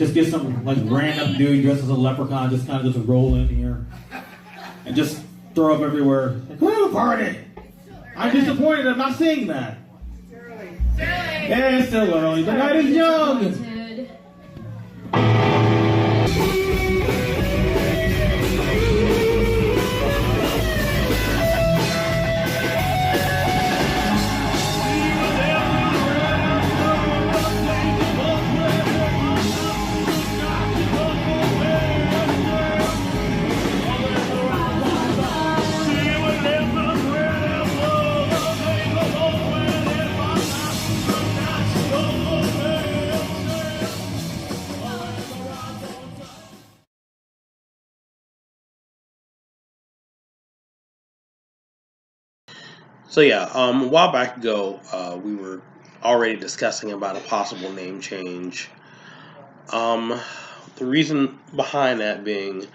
Just get some like random dude dressed as a leprechaun, just kind of just roll in here and just throw up everywhere. Like, we have a party. I'm disappointed. I'm not seeing that. Yeah, it's still early. The night is young. So yeah, a while back ago, we were already discussing about a possible name change. Um, the reason behind that being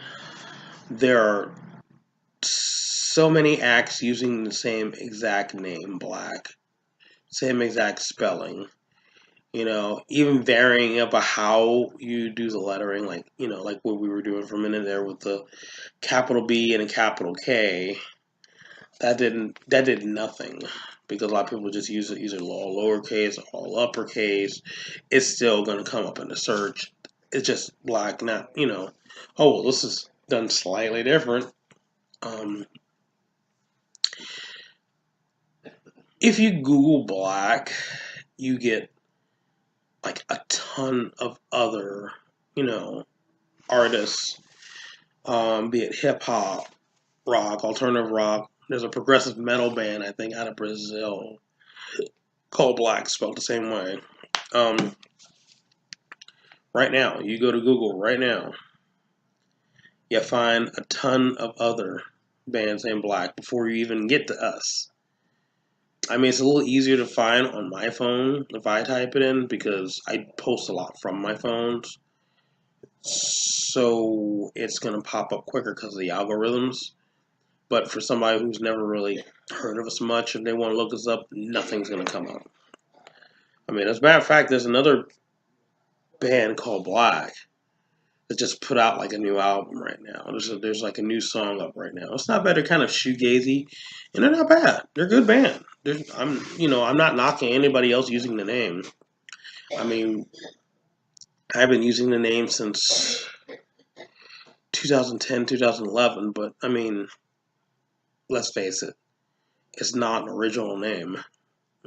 there are so many acts using the same exact name, BlaK, same exact spelling. Even varying up how you do the lettering, like what we were doing for a minute there with the capital B and a capital K. That did nothing because a lot of people just use it either all lowercase or all uppercase. It's still going to come up in the search. It's just BlaK, not oh well, this is done slightly different. Um, if you Google BlaK, you get like a ton of other artists, be it hip hop, rock, alternative rock. There's a progressive metal band I think out of Brazil called BlaK, spelled the same way. Um, right now, you go to Google right now, you find a ton of other bands named BlaK before you even get to us. I mean, it's a little easier to find on my phone if I type it in because I post a lot from my phones. So it's going to pop up quicker because of the algorithms. But for somebody who's never really heard of us much and they want to look us up, nothing's going to come up. I mean, as a matter of fact, there's another band called BlaK that just put out like a new album right now. There's like a new song up right now. It's not bad. They're kind of shoegazy, and they're not bad. They're a good band. I'm not knocking anybody else using the name. I mean, I've been using the name since 2010, 2011, but I mean, let's face it, it's not an original name.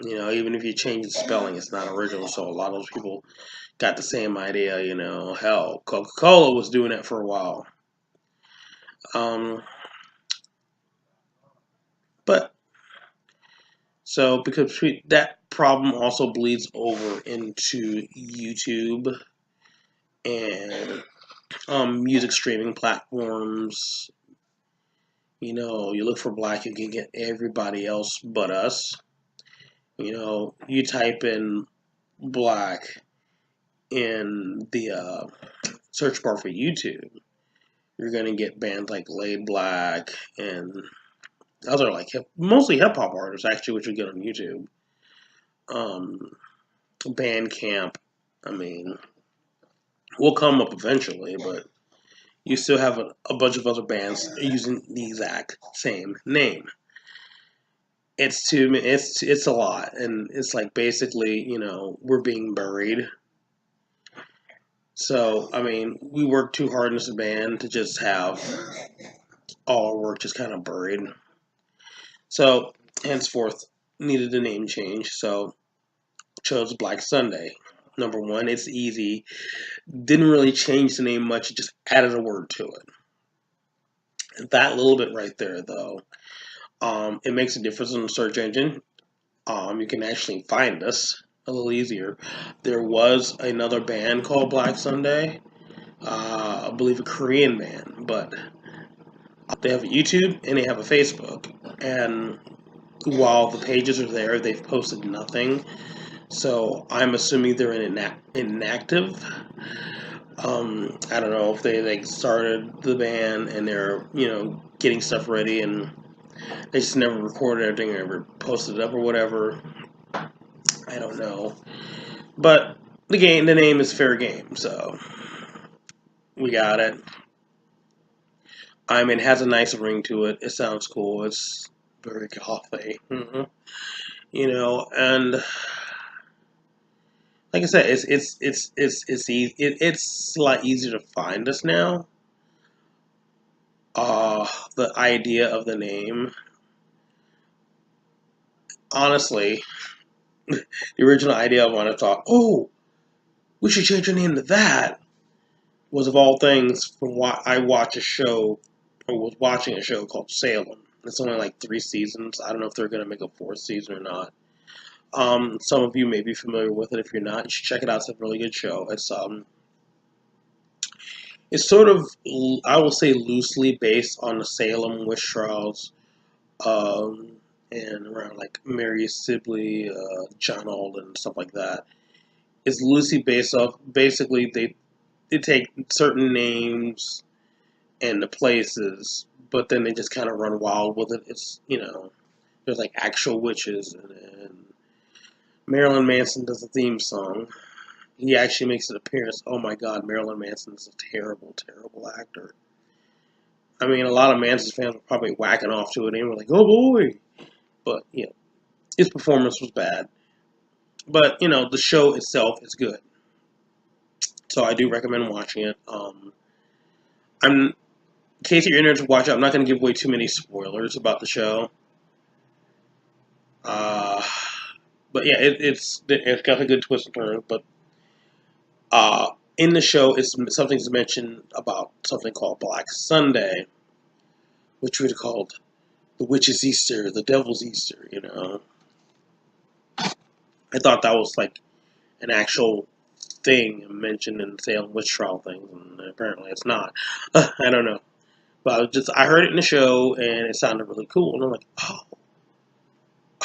Even if you change the spelling, it's not original. So a lot of those people got the same idea. Hell, Coca-Cola was doing it for a while. But so because that problem also bleeds over into YouTube and music streaming platforms. You look for BlaK, you can get everybody else but us. You type in BlaK in the search bar for YouTube, you're gonna get bands like Laid Black and other like mostly hip hop artists actually, which you get on YouTube. Bandcamp. I mean, will come up eventually, but you still have a bunch of other bands using the exact same name. It's a lot, and it's like basically we're being buried. So I mean, we work too hard in this band to just have all our work just kind of buried. So henceforth, needed a name change. So chose Black Sunday. Number one, it's easy. Didn't really change the name much. Just added a word to it. That little bit right there, though, it makes a difference in the search engine. You can actually find us a little easier. There was another band called Black Sunday, I believe a Korean band, but they have a YouTube and they have a Facebook. And while the pages are there, they've posted nothing. So I'm assuming they're inactive. I don't know if they like started the band and they're getting stuff ready and they just never recorded everything or ever posted it up or whatever. I don't know, but the name is fair game. So We got it. I mean, it has a nice ring to it. It sounds cool. It's very gothy. You know, and like I said, it's a lot easier to find us now. The idea of the name, honestly, the original idea of when I thought, oh, we should change our name to that, was of all things from what I watch a show, or was watching a show called Salem. It's only like 3 seasons. I don't know if they're gonna make a 4th season or not. Some of you may be familiar with it. If you're not, you should check it out. It's a really good show. It's sort of, I will say, loosely based on the Salem witch trials, um, and around like Mary Sibley, John Alden, stuff like that. It's loosely based off. Basically, they take certain names and the places, but then they just kind of run wild with it. It's, there's like actual witches, and Marilyn Manson does a theme song. He actually makes an appearance. Oh my God, Marilyn Manson is a terrible, terrible actor. I mean, a lot of Manson fans were probably whacking off to it, and they were like, "Oh boy," but his performance was bad. But the show itself is good, so I do recommend watching it. I'm in case you're interested to watch it, I'm not going to give away too many spoilers about the show. Uh, but yeah, it's got a good twist and turn. But in the show, something's mentioned about something called Black Sunday, which would be called the witch's Easter, the devil's Easter. I thought that was like an actual thing mentioned in the Salem witch trial things, and apparently it's not. I don't know, but I heard it in the show, and it sounded really cool, and I'm like,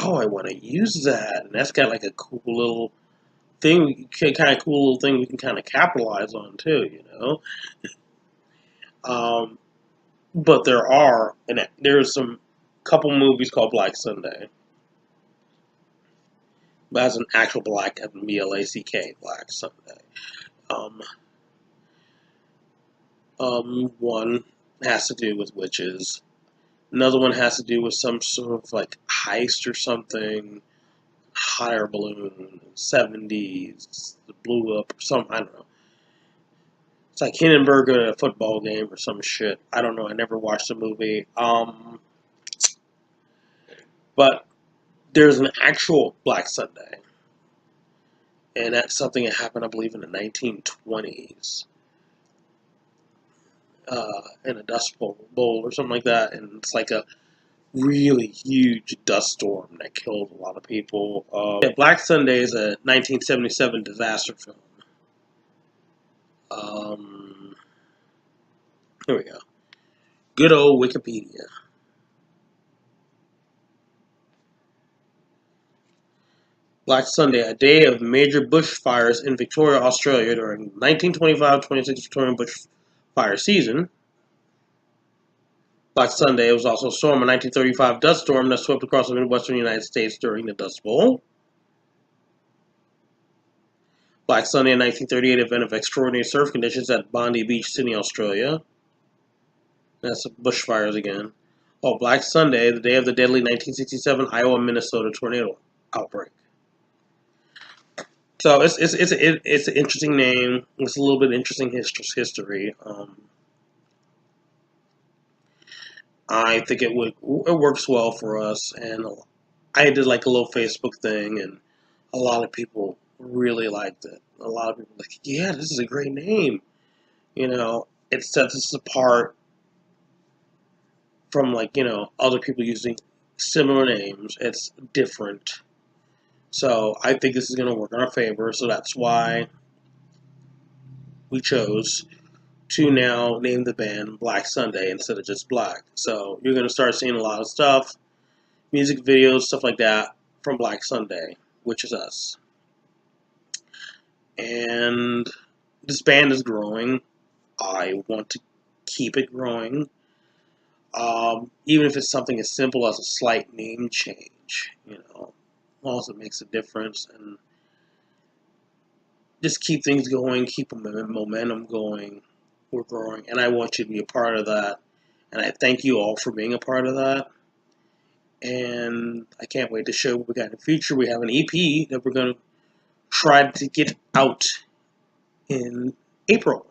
oh, I want to use that, and that's got like a cool little thing, kind of cool little thing we can kind of capitalize on too. Um, but there's some couple movies called Black Sunday, but as an actual black, BLACK, Black Sunday. Um, one has to do with witches. Another one has to do with some sort of like heist or something. Hot air balloon, 70s, blew up, or something. I don't know. It's like Hindenburg at a football game or some shit. I don't know. I never watched the movie. But there's an actual Black Sunday, and that's something that happened, I believe, in the 1920s, in a dust bowl or something like that. And it's like a really huge dust storm that killed a lot of people. Yeah, Black Sunday is a 1977 disaster film. Here we go. Good old Wikipedia. Black Sunday, a day of major bushfires in Victoria, Australia during 1925-26 Victorian bushfire season. Black Sunday was also a storm, a 1935 dust storm that swept across the Midwestern United States during the Dust Bowl. Black Sunday, a 1938 event of extraordinary surf conditions at Bondi Beach, Sydney, Australia. That's bushfires again. Oh, Black Sunday, the day of the deadly 1967 Iowa, Minnesota tornado outbreak. So it's an interesting name. It's a little bit interesting history. I think it works well for us, and I did like a little Facebook thing, and a lot of people really liked it. A lot of people were like, yeah, this is a great name. It sets us apart from other people using similar names. It's different. So I think this is going to work in our favor. So that's why we chose to now name the band Black Sunday instead of just Black. So you're going to start seeing a lot of stuff, music videos, stuff like that from Black Sunday, which is us. And this band is growing. I want to keep it growing. Even if it's something as simple as a slight name change, also makes a difference, and just keep things going, keep momentum going we're growing, and I want you to be a part of that. And I thank you all for being a part of that. And I can't wait to show what we got in the future. We have an EP that we're going to try to get out in April.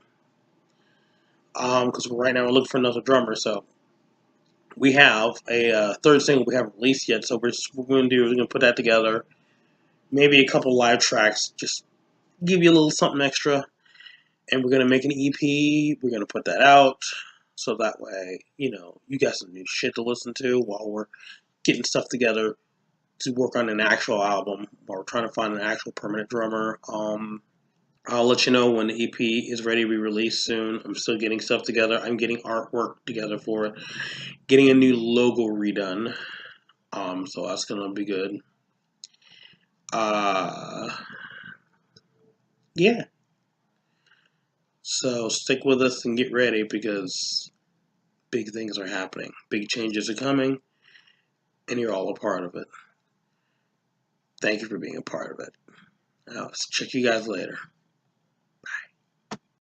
Because right now we're looking for another drummer. So we have a third single we haven't released yet. So what we're going to do is we're going to put that together. Maybe a couple live tracks. Just give you a little something extra. And we're going to make an EP. We're going to put that out. So that way, you know, you got some new shit to listen to while we're getting stuff together to work on an actual album, while we're trying to find an actual permanent drummer. I'll let you know when the EP is ready to be released soon. I'm still getting stuff together. I'm getting artwork together for it. Getting a new logo redone. So that's going to be good. Yeah. So stick with us and get ready because big things are happening. Big changes are coming, and you're all a part of it. Thank you for being a part of it. I'll check you guys later.